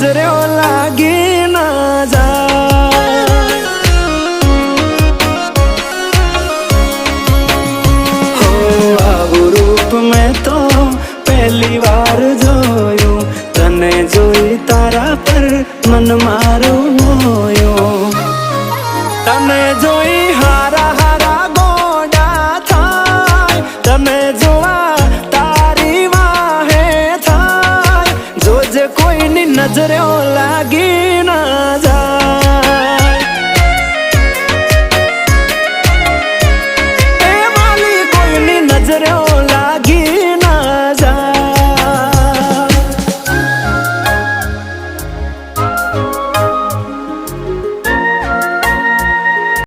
नजरो लागी ना जाए। हो आवु रूप में तो पहली बार जोयो, तने जोई तारा पर मन मारो मोयो। तने जोई हारा हारा गोडा थाय, तने जोआ तारी वाहे थाय। जोजे कोई नी नजरो